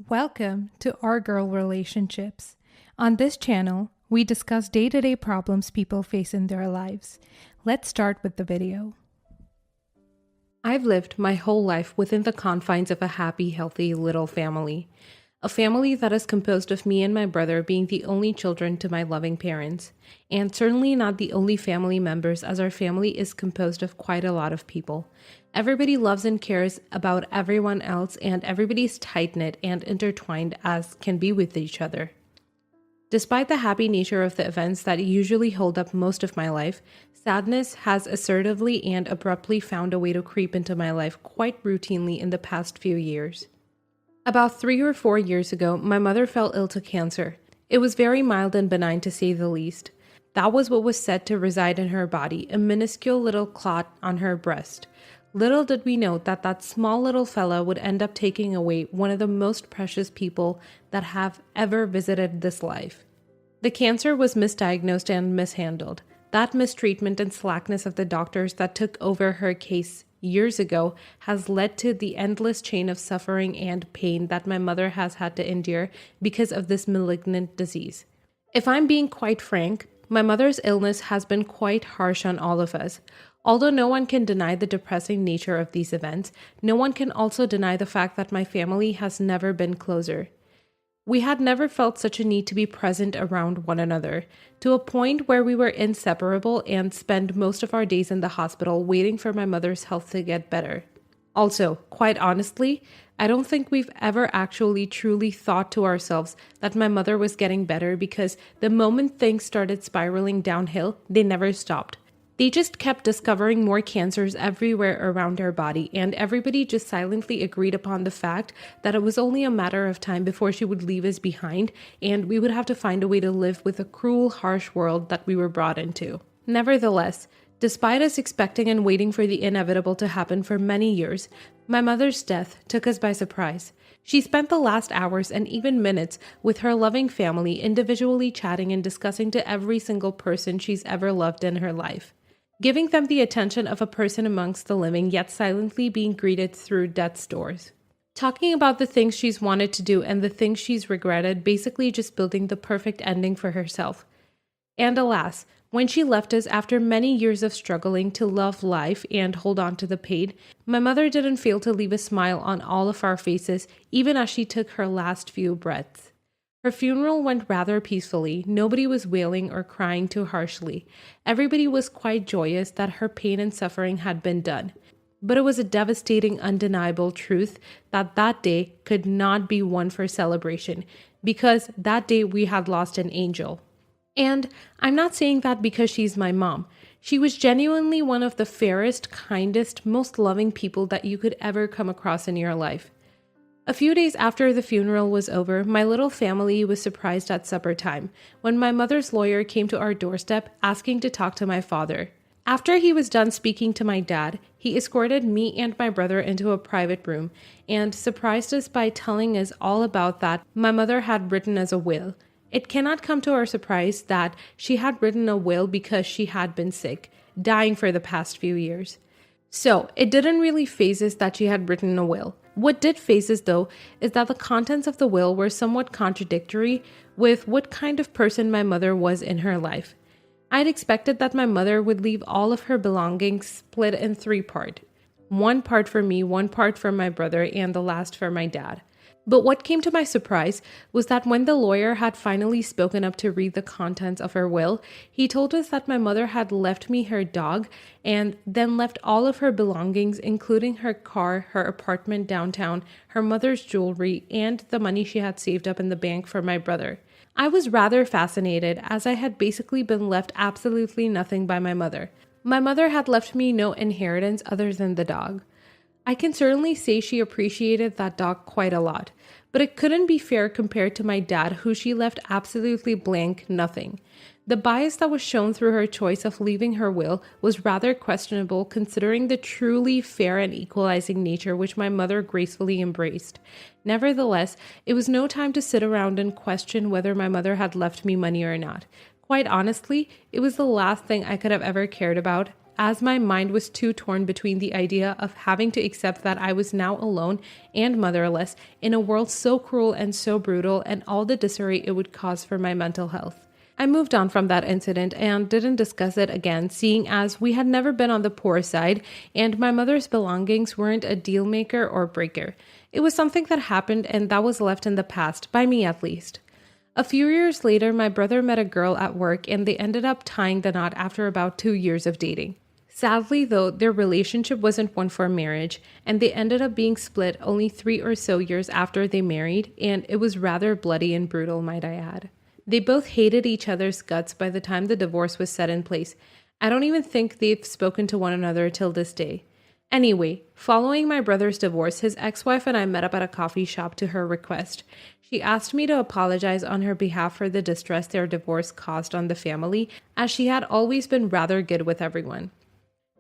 Welcome to Our Girl Relationships. On this channel, we discuss day-to-day problems people face in their lives. Let's start with the video. I've lived my whole life within the confines of a happy, healthy little family. A family that is composed of me and my brother being the only children to my loving parents. And certainly not the only family members, as our family is composed of quite a lot of people. Everybody loves and cares about everyone else, and everybody's tight-knit and intertwined as can be with each other. Despite the happy nature of the events that usually hold up most of my life, sadness has assertively and abruptly found a way to creep into my life quite routinely in the past few years. About 3 or 4 years ago, my mother fell ill to cancer. It was very mild and benign, to say the least. That was what was said to reside in her body, a minuscule little clot on her breast. Little did we know that that small little fella would end up taking away one of the most precious people that have ever visited this life. The cancer was misdiagnosed and mishandled. That mistreatment and slackness of the doctors that took over her case years ago has led to the endless chain of suffering and pain that my mother has had to endure because of this malignant disease. If I'm being quite frank, my mother's illness has been quite harsh on all of us. Although no one can deny the depressing nature of these events, no one can also deny the fact that my family has never been closer. We had never felt such a need to be present around one another, to a point where we were inseparable and spend most of our days in the hospital waiting for my mother's health to get better. Also, quite honestly, I don't think we've ever actually truly thought to ourselves that my mother was getting better, because the moment things started spiraling downhill, they never stopped. They just kept discovering more cancers everywhere around her body, and everybody just silently agreed upon the fact that it was only a matter of time before she would leave us behind, and we would have to find a way to live with the cruel, harsh world that we were brought into. Nevertheless, despite us expecting and waiting for the inevitable to happen for many years, my mother's death took us by surprise. She spent the last hours and even minutes with her loving family, individually chatting and discussing to every single person she's ever loved in her life, giving them the attention of a person amongst the living, yet silently being greeted through death's doors. Talking about the things she's wanted to do and the things she's regretted, basically just building the perfect ending for herself. And alas, when she left us after many years of struggling to love life and hold on to the pain, my mother didn't fail to leave a smile on all of our faces, even as she took her last few breaths. Her funeral went rather peacefully. Nobody was wailing or crying too harshly. Everybody was quite joyous that her pain and suffering had been done. But it was a devastating, undeniable truth that that day could not be one for celebration, because that day we had lost an angel. And I'm not saying that because she's my mom. She was genuinely one of the fairest, kindest, most loving people that you could ever come across in your life. A few days after the funeral was over, my little family was surprised at supper time when my mother's lawyer came to our doorstep asking to talk to my father. After he was done speaking to my dad, he escorted me and my brother into a private room and surprised us by telling us all about that my mother had written us a will. It cannot come to our surprise that she had written a will because she had been sick, dying for the past few years. So it didn't really faze us that she had written a will. What did faze us, though, is that the contents of the will were somewhat contradictory with what kind of person my mother was in her life. I'd expected that my mother would leave all of her belongings split in 3 parts. 1 part for me, 1 part for my brother, and the last for my dad. But what came to my surprise was that when the lawyer had finally spoken up to read the contents of her will, he told us that my mother had left me her dog and then left all of her belongings, including her car, her apartment downtown, her mother's jewelry, and the money she had saved up in the bank for my brother. I was rather fascinated, as I had basically been left absolutely nothing by my mother. My mother had left me no inheritance other than the dog. I can certainly say she appreciated that dog quite a lot, but it couldn't be fair compared to my dad, who she left absolutely blank nothing. The bias that was shown through her choice of leaving her will was rather questionable, considering the truly fair and equalizing nature which my mother gracefully embraced. Nevertheless, it was no time to sit around and question whether my mother had left me money or not. Quite honestly, it was the last thing I could have ever cared about as my mind was too torn between the idea of having to accept that I was now alone and motherless in a world so cruel and so brutal, and all the disarray it would cause for my mental health. I moved on from that incident and didn't discuss it again, seeing as we had never been on the poor side and my mother's belongings weren't a deal maker or breaker. It was something that happened and that was left in the past, by me at least. A few years later, my brother met a girl at work and they ended up tying the knot after about 2 years of dating. Sadly, though, their relationship wasn't one for marriage, and they ended up being split only 3 or so years after they married, and it was rather bloody and brutal, might I add. They both hated each other's guts by the time the divorce was set in place. I don't even think they've spoken to one another till this day. Anyway, following my brother's divorce, his ex-wife and I met up at a coffee shop to her request. She asked me to apologize on her behalf for the distress their divorce caused on the family, as she had always been rather good with everyone.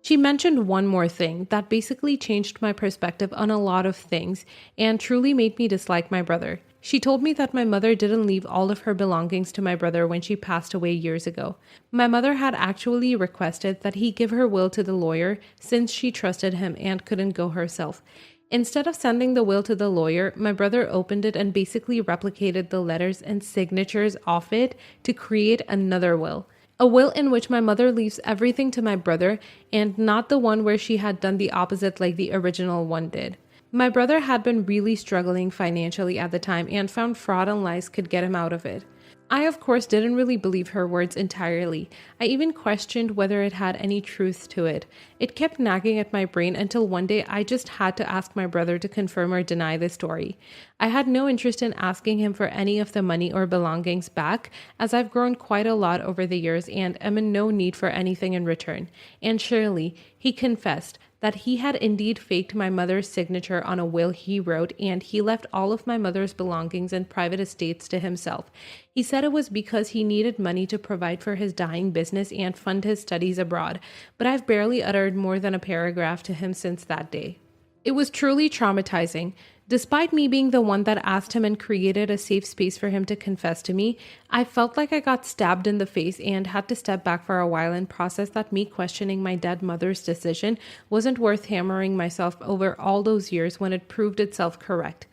She mentioned one more thing that basically changed my perspective on a lot of things and truly made me dislike my brother. She told me that my mother didn't leave all of her belongings to my brother when she passed away years ago. My mother had actually requested that he give her will to the lawyer since she trusted him and couldn't go herself. Instead of sending the will to the lawyer, my brother opened it and basically replicated the letters and signatures off it to create another will. A will in which my mother leaves everything to my brother and not the one where she had done the opposite like the original one did. My brother had been really struggling financially at the time and found fraud and lies could get him out of it. I, of course, didn't really believe her words entirely. I even questioned whether it had any truth to it. It kept nagging at my brain until one day I just had to ask my brother to confirm or deny the story. I had no interest in asking him for any of the money or belongings back, as I've grown quite a lot over the years and am in no need for anything in return. And surely, he confessed that he had indeed faked my mother's signature on a will he wrote, and he left all of my mother's belongings and private estates to himself. He said it was because he needed money to provide for his dying business and fund his studies abroad, but I've barely uttered more than a paragraph to him since that day. It was truly traumatizing. Despite me being the one that asked him and created a safe space for him to confess to me, I felt like I got stabbed in the face and had to step back for a while and process that me questioning my dead mother's decision wasn't worth hammering myself over all those years when it proved itself correct.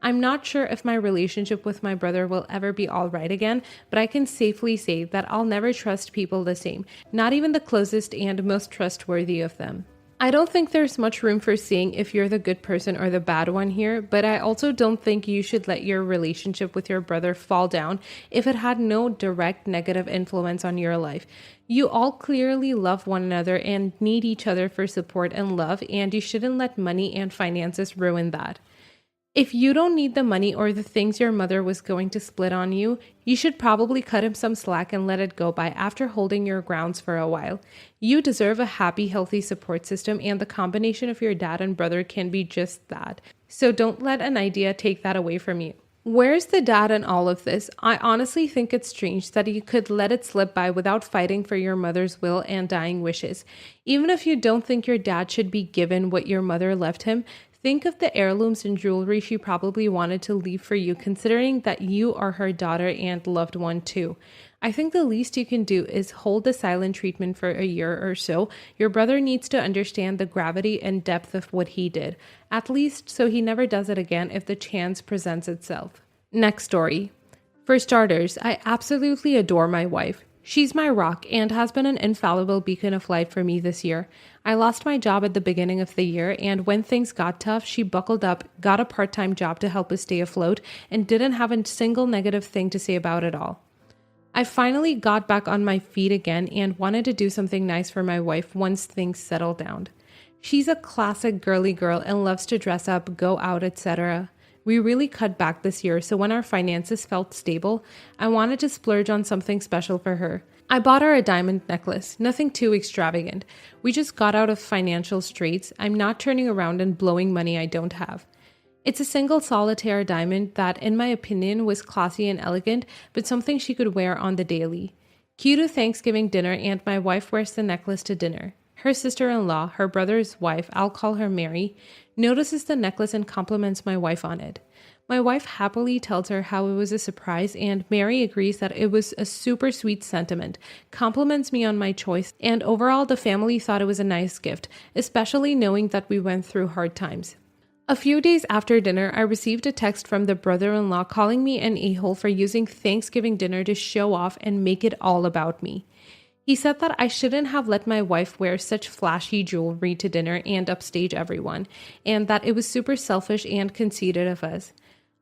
I'm not sure if my relationship with my brother will ever be all right again, but I can safely say that I'll never trust people the same, not even the closest and most trustworthy of them. I don't think there's much room for seeing if you're the good person or the bad one here, but I also don't think you should let your relationship with your brother fall down if it had no direct negative influence on your life. You all clearly love one another and need each other for support and love, and you shouldn't let money and finances ruin that. If you don't need the money or the things your mother was going to split on you, you should probably cut him some slack and let it go by after holding your grounds for a while. You deserve a happy, healthy support system, and the combination of your dad and brother can be just that. So don't let an idea take that away from you. Where's the dad in all of this? I honestly think it's strange that you could let it slip by without fighting for your mother's will and dying wishes. Even if you don't think your dad should be given what your mother left him, think of the heirlooms and jewelry she probably wanted to leave for you, considering that you are her daughter and loved one too. I think the least you can do is hold the silent treatment for a year or so. Your brother needs to understand the gravity and depth of what he did, at least so he never does it again if the chance presents itself. Next story. For starters, I absolutely adore my wife. She's my rock and has been an infallible beacon of light for me this year. I lost my job at the beginning of the year, and when things got tough, she buckled up, got a part-time job to help us stay afloat, and didn't have a single negative thing to say about it all. I finally got back on my feet again and wanted to do something nice for my wife once things settled down. She's a classic girly girl and loves to dress up, go out, etc. We really cut back this year, so when our finances felt stable, I wanted to splurge on something special for her. I bought her a diamond necklace, nothing too extravagant. We just got out of financial straits. I'm not turning around and blowing money I don't have. It's a single solitaire diamond that, in my opinion, was classy and elegant, but something she could wear on the daily. Cue to Thanksgiving dinner, and my wife wears the necklace to dinner. Her sister-in-law, her brother's wife, I'll call her Mary, notices the necklace and compliments my wife on it. My wife happily tells her how it was a surprise, and Mary agrees that it was a super sweet sentiment, compliments me on my choice, and overall the family thought it was a nice gift, especially knowing that we went through hard times. A few days after dinner, I received a text from the brother-in-law calling me an a-hole for using Thanksgiving dinner to show off and make it all about me. He said that I shouldn't have let my wife wear such flashy jewelry to dinner and upstage everyone, and that it was super selfish and conceited of us.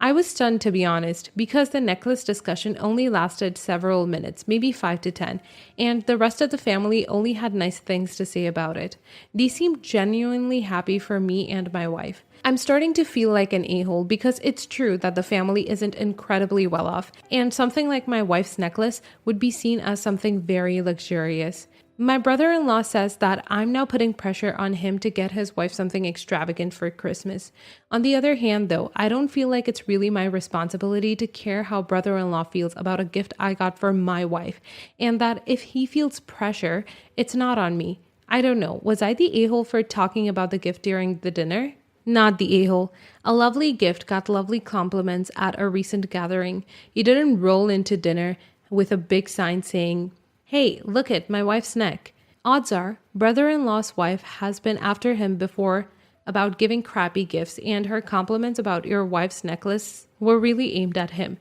I was stunned, to be honest, because the necklace discussion only lasted several minutes, maybe 5 to 10, and the rest of the family only had nice things to say about it. They seemed genuinely happy for me and my wife. I'm starting to feel like an a-hole because it's true that the family isn't incredibly well off, and something like my wife's necklace would be seen as something very luxurious. My brother-in-law says that I'm now putting pressure on him to get his wife something extravagant for Christmas. On the other hand, though, I don't feel like it's really my responsibility to care how brother-in-law feels about a gift I got for my wife, and that if he feels pressure, it's not on me. I don't know, was I the a-hole for talking about the gift during the dinner? Not the a-hole. A lovely gift got lovely compliments at a recent gathering. You didn't roll into dinner with a big sign saying, "Hey, look at my wife's neck." Odds are, brother-in-law's wife has been after him before about giving crappy gifts, and her compliments about your wife's necklace were really aimed at him.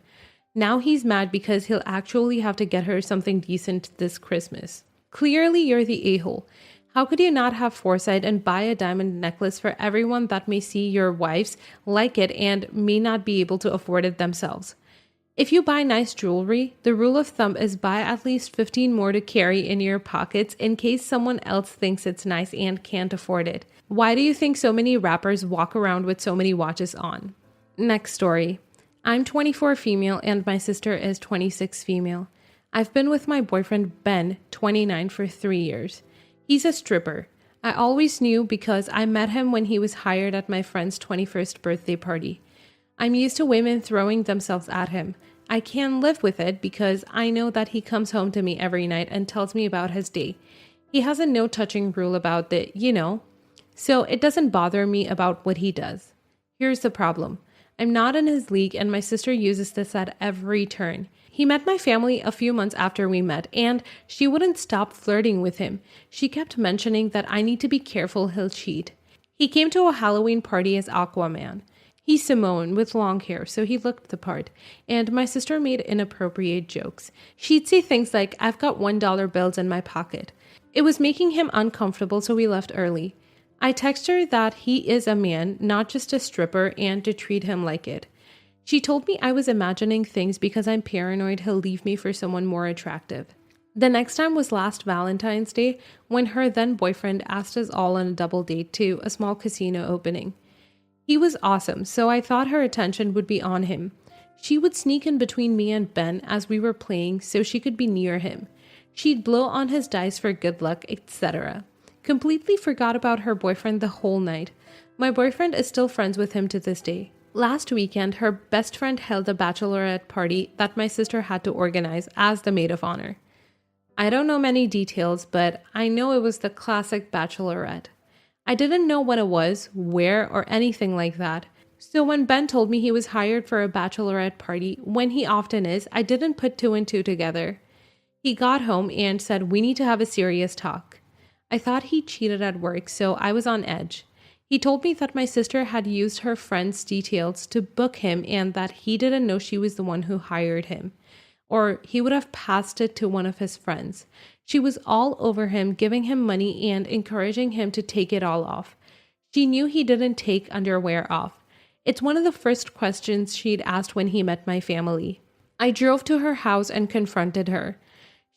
Now he's mad because he'll actually have to get her something decent this Christmas. Clearly, you're the a-hole. How could you not have foresight and buy a diamond necklace for everyone that may see your wives like it and may not be able to afford it themselves? If you buy nice jewelry, the rule of thumb is buy at least 15 more to carry in your pockets in case someone else thinks it's nice and can't afford it. Why do you think so many rappers walk around with so many watches on? Next story. I'm 24 female and my sister is 26 female. I've been with my boyfriend Ben, 29, for 3 years. He's a stripper. I always knew because I met him when he was hired at my friend's 21st birthday party. I'm used to women throwing themselves at him. I can live with it because I know that he comes home to me every night and tells me about his day. He has a no-touching rule about so it doesn't bother me about what he does. Here's the problem. I'm not in his league and my sister uses this at every turn. He met my family a few months after we met, and she wouldn't stop flirting with him. She kept mentioning that I need to be careful he'll cheat. He came to a Halloween party as Aquaman. He's Samoan with long hair, so he looked the part, and my sister made inappropriate jokes. She'd say things like, "I've got $1 bills in my pocket." It was making him uncomfortable, so we left early. I texted her that he is a man, not just a stripper, and to treat him like it. She told me I was imagining things because I'm paranoid he'll leave me for someone more attractive. The next time was last Valentine's Day when her then boyfriend asked us all on a double date to a small casino opening. He was awesome, so I thought her attention would be on him. She would sneak in between me and Ben as we were playing so she could be near him. She'd blow on his dice for good luck, etc. Completely forgot about her boyfriend the whole night. My boyfriend is still friends with him to this day. Last weekend, her best friend held a bachelorette party that my sister had to organize as the maid of honor. I don't know many details, but I know it was the classic bachelorette. I didn't know what it was, where, or anything like that. So when Ben told me he was hired for a bachelorette party, when he often is, I didn't put 2 and 2 together. He got home and said, "We need to have a serious talk." I thought he cheated at work, so I was on edge. He told me that my sister had used her friend's details to book him and that he didn't know she was the one who hired him, or he would have passed it to one of his friends. She was all over him, giving him money and encouraging him to take it all off. She knew he didn't take underwear off. It's one of the first questions she'd asked when he met my family. I drove to her house and confronted her.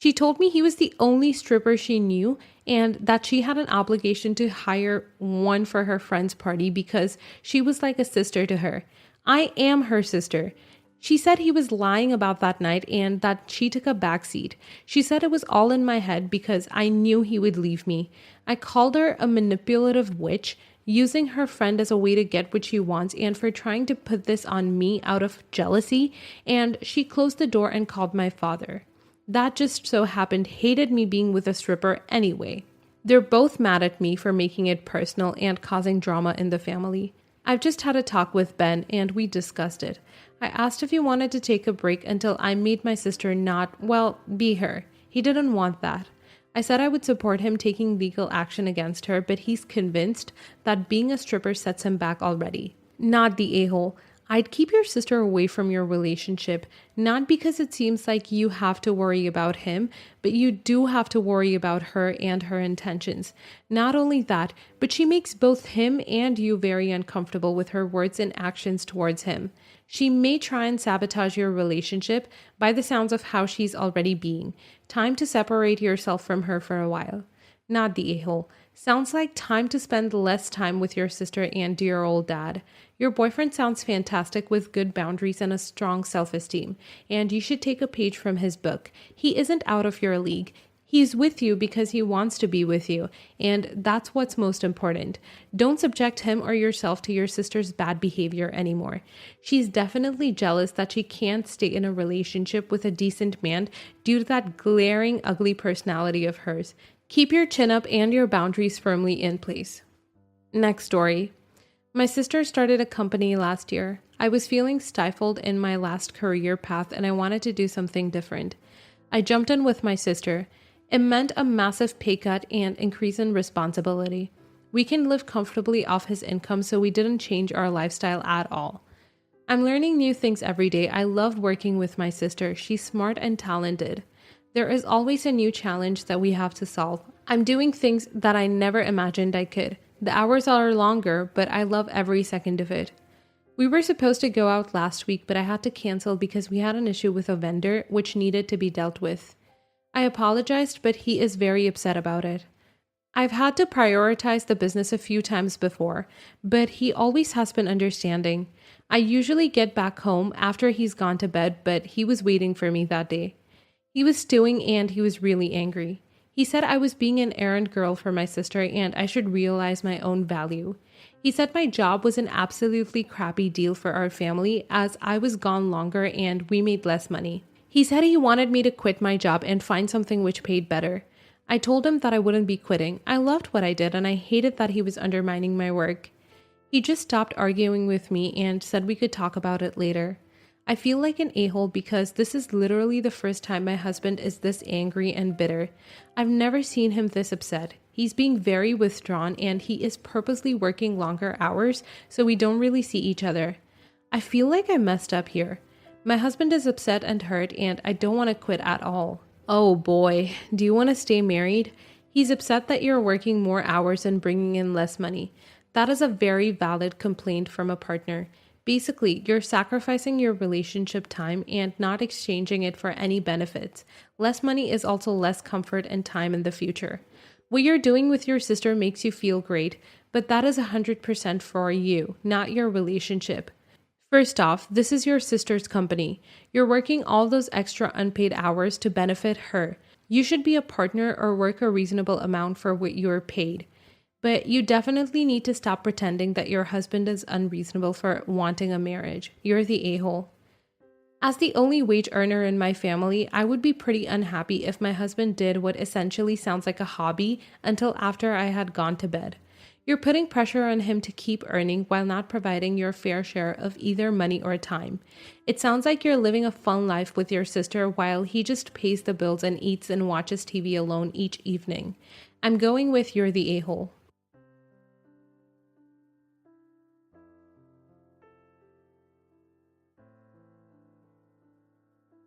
She told me he was the only stripper she knew and that she had an obligation to hire one for her friend's party because she was like a sister to her. I am her sister. She said he was lying about that night and that she took a backseat. She said it was all in my head because I knew he would leave me. I called her a manipulative witch, using her friend as a way to get what she wants and for trying to put this on me out of jealousy, and she closed the door and called my father. That just so happened hated me being with a stripper anyway. They're both mad at me for making it personal and causing drama in the family. I've just had a talk with Ben and we discussed it. I asked if he wanted to take a break until I made my sister not, well, be her. He didn't want that. I said I would support him taking legal action against her, but he's convinced that being a stripper sets him back already. Not the a-hole. I'd keep your sister away from your relationship, not because it seems like you have to worry about him, but you do have to worry about her and her intentions. Not only that, but she makes both him and you very uncomfortable with her words and actions towards him. She may try and sabotage your relationship by the sounds of how she's already being. Time to separate yourself from her for a while. Not the a-hole. Sounds like time to spend less time with your sister and dear old dad. Your boyfriend sounds fantastic with good boundaries and a strong self-esteem, and you should take a page from his book. He isn't out of your league. He's with you because he wants to be with you, and that's what's most important. Don't subject him or yourself to your sister's bad behavior anymore. She's definitely jealous that she can't stay in a relationship with a decent man due to that glaring, ugly personality of hers. Keep your chin up and your boundaries firmly in place. Next story. My sister started a company last year. I was feeling stifled in my last career path and I wanted to do something different. I jumped in with my sister. It meant a massive pay cut and increase in responsibility. We can live comfortably off his income, so we didn't change our lifestyle at all. I'm learning new things every day. I loved working with my sister. She's smart and talented. There is always a new challenge that we have to solve. I'm doing things that I never imagined I could. The hours are longer, but I love every second of it. We were supposed to go out last week, but I had to cancel because we had an issue with a vendor which needed to be dealt with. I apologized, but he is very upset about it. I've had to prioritize the business a few times before, but he always has been understanding. I usually get back home after he's gone to bed, but he was waiting for me that day. He was stewing and he was really angry. He said I was being an errand girl for my sister and I should realize my own value. He said my job was an absolutely crappy deal for our family as I was gone longer and we made less money. He said he wanted me to quit my job and find something which paid better. I told him that I wouldn't be quitting. I loved what I did and I hated that he was undermining my work. He just stopped arguing with me and said we could talk about it later. I feel like an a-hole because this is literally the first time my husband is this angry and bitter. I've never seen him this upset. He's being very withdrawn and he is purposely working longer hours so we don't really see each other. I feel like I messed up here. My husband is upset and hurt and I don't want to quit at all. Oh boy, do you want to stay married? He's upset that you're working more hours and bringing in less money. That is a very valid complaint from a partner. Basically, you're sacrificing your relationship time and not exchanging it for any benefits. Less money is also less comfort and time in the future. What you're doing with your sister makes you feel great, but that is 100% for you, not your relationship. First off, this is your sister's company. You're working all those extra unpaid hours to benefit her. You should be a partner or work a reasonable amount for what you're paid. But you definitely need to stop pretending that your husband is unreasonable for wanting a marriage. You're the a-hole. As the only wage earner in my family, I would be pretty unhappy if my husband did what essentially sounds like a hobby until after I had gone to bed. You're putting pressure on him to keep earning while not providing your fair share of either money or time. It sounds like you're living a fun life with your sister while he just pays the bills and eats and watches TV alone each evening. I'm going with you're the a-hole.